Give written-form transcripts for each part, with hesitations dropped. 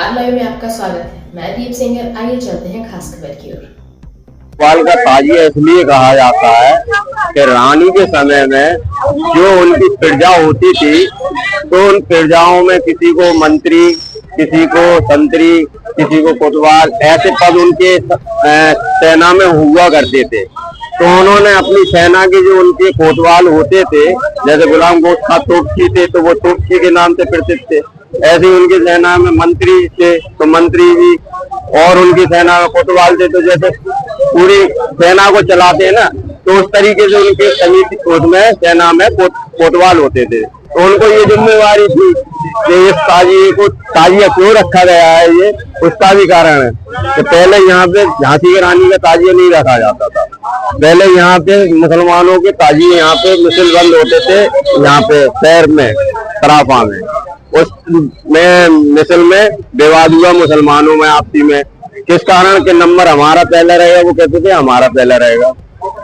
Star live में आपका स्वागत है। मैं दीप सिंगर। आइए चलते हैं खास खबर की ओर। कोतवाल का ताजिया इसलिए कहा जाता है कि रानी के समय में जो उनकी प्रजा होती थी, तो उन प्रजाओं में किसी को मंत्री, किसी को संतरी, किसी को कोतवाल, ऐसे पद उनके सेना में हुआ करते थे। तो उन्होंने अपनी सेना के जो उनके कोतवाल होते थे, जैसे गुलाम गोश्त खां तोपची थे, तो वो तोपची के नाम से प्रसिद्ध थे। ऐसे ही उनकी सेना में मंत्री थे, तो मंत्री भी, और उनकी सेना में कोतवाल थे। तो जैसे पूरी सेना को चलाते हैं ना, तो उस तरीके से उनके समिति उसमें सेना में कोतवाल होते थे। तो उनको ये जिम्मेवारी थी कि इस ताजिए को ताजिया क्यों रखा गया है, ये उसका भी कारण है कि पहले यहाँ पे झांसी की रानी का ताजिया नहीं रखा जाता था। पहले यहाँ पे मुसलमानों के ताजिए यहाँ पे मिसल बंद होते थे, यहाँ पे शहर में सराफा में, उसमें मिसल में विवाद हुआ मुसलमानों में आपसी में, किस कारण के नंबर हमारा पहला रहेगा, वो कहते थे हमारा पहला रहेगा।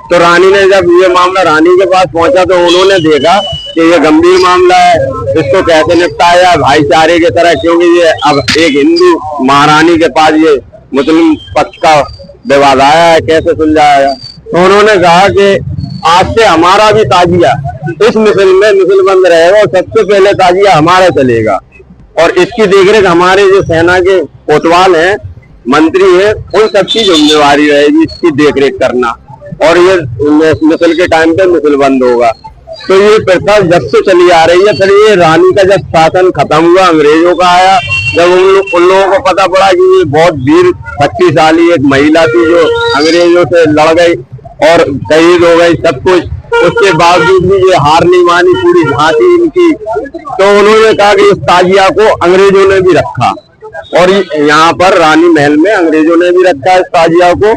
तो रानी ने जब ये मामला रानी के पास पहुंचा, तो उन्होंने देखा कि ये गंभीर मामला है, इसको कैसे निपटाया भाईचारे की तरह, क्योंकि ये अब एक हिंदू महारानी के पास ये मुस्लिम पक्ष का विवाद आया है, कैसे सुलझाया। तो उन्होंने कहा कि आज से हमारा भी ताजिया इस मिसल में मिसल बंद रहेगा और सबसे पहले ताजिया हमारा चलेगा, और इसकी देखरेख हमारे जो सेना के कोतवाल हैं, मंत्री है, उन सबकी जिम्मेवारी रहेगी इसकी देखरेख करना, और ये मिसल के टाइम पे मिसल बंद होगा। तो ये प्रथा जब से चली आ रही है। फिर ये रानी का जब शासन खत्म हुआ, अंग्रेजों का आया, जब उन लोगों को पता पड़ा कि ये बहुत वीर शक्तिशाली एक महिला थी जो अंग्रेजों से लड़ गई और शहीद हो गई सब कुछ, उसके बावजूद भी ये हार नहीं मानी पूरी झांसी इनकी। तो उन्होंने कहा कि इस ताजिया को अंग्रेजों ने भी रखा, और यहाँ पर रानी महल में अंग्रेजों ने भी रखा इस ताजिया को।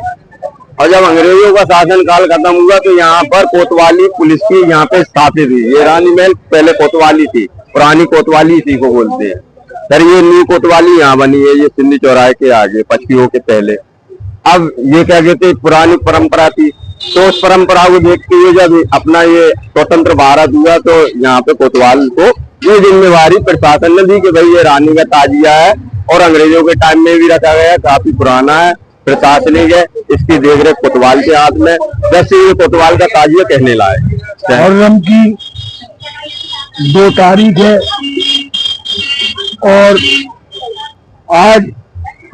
और जब अंग्रेजों का शासन काल खत्म हुआ, तो यहाँ पर कोतवाली पुलिस की यहाँ पे स्थापित हुई। ये रानी महल पहले कोतवाली थी, पुरानी कोतवाली इसी को बोलते हैं। सर ये न्यू कोतवाली यहाँ बनी है, ये सिंधी चौराहे के आगे पचपियों के पहले। अब ये क्या कहते पुरानी परंपरा थी, तो उस परंपरा को देखते हुए जब अपना ये स्वतंत्र भारत हुआ, तो यहाँ पे कोतवाल को ये जिम्मेवारी प्रशासन ने दी कि भाई ये रानी का ताजिया है, और अंग्रेजों के टाइम में भी रखा गया, काफी पुराना है, प्रशासनिक है, इसकी देखरेख कोतवाल के हाथ में। जैसे ये कोतवाल का ताजिया कहने लायक। मुहर्रम की 2 तारीख है, और आज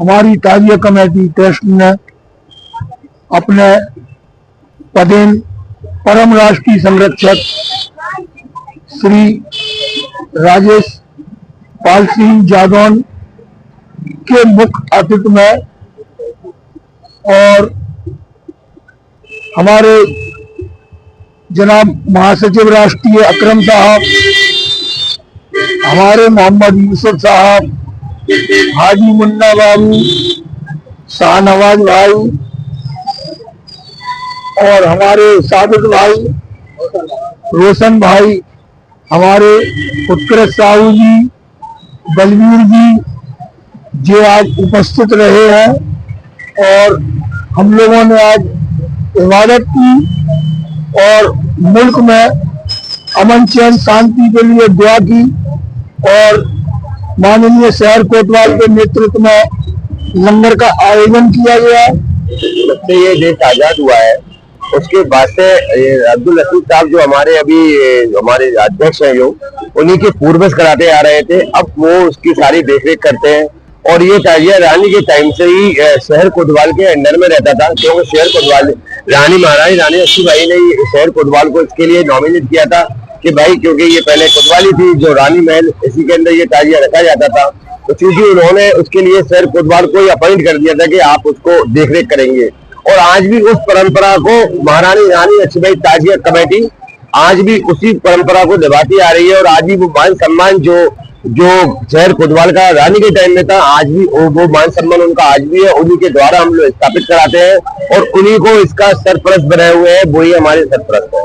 हमारी ताजिया कमेटी ट्रस्ट ने अपने पदेन परम राष्ट्रीय संरक्षक श्री राजेश पाल सिंह जादौन के मुख्य अतिथि में, और हमारे जनाब महासचिव राष्ट्रीय अकरम साहब, हमारे मोहम्मद यूसुफ साहब, हाजी मुन्ना बाबू, शाहनवाज भाई, और हमारे साबित भाई, रोशन भाई, हमारे उत्कृष्ट साहू जी, बलवीर जी, जो आज उपस्थित रहे हैं। और हम लोगों ने आज इबादत की और मुल्क में अमन चैन शांति के लिए दुआ की, और माननीय शहर कोतवाल के नेतृत्व में लंगर का आयोजन किया गया। जब से ये देश आजाद हुआ है, उसके बाद से अब्दुल लतीफ साहब जो हमारे अभी हमारे अध्यक्ष हैं, जो उन्हीं के पूर्वज कराते आ रहे थे, अब वो उसकी सारी देखरेख करते हैं। और ये ताजिया रानी के टाइम से ही शहर कोतवाल के अंडर में रहता था, क्योंकि शहर कोतवाल रानी महारानी रानी लक्ष्मीबाई ने शहर कोतवाल को इसके लिए नॉमिनेट किया था कि भाई, क्योंकि ये पहले कोतवाली थी जो रानी महल, इसी के अंदर ये ताजिया रखा जाता था। तो चूंकि उन्होंने उसके लिए शहर कोतवाल को अपॉइंट कर दिया था कि आप उसको देखरेख करेंगे, और आज भी उस परंपरा को महारानी रानी लक्ष्मीबाई ताजिया कमेटी आज भी उसी परंपरा को निभाती आ रही है। और आज भी वो मान सम्मान जो शहर कोतवाल का रानी के टाइम में था, आज भी वो मान सम्मान उनका आज भी है, उन्हीं के द्वारा हम लोग स्थापित कराते हैं, और उन्हीं को इसका सरपरस्त बनाए हुए हैं, वही हमारे सरपरस्त है।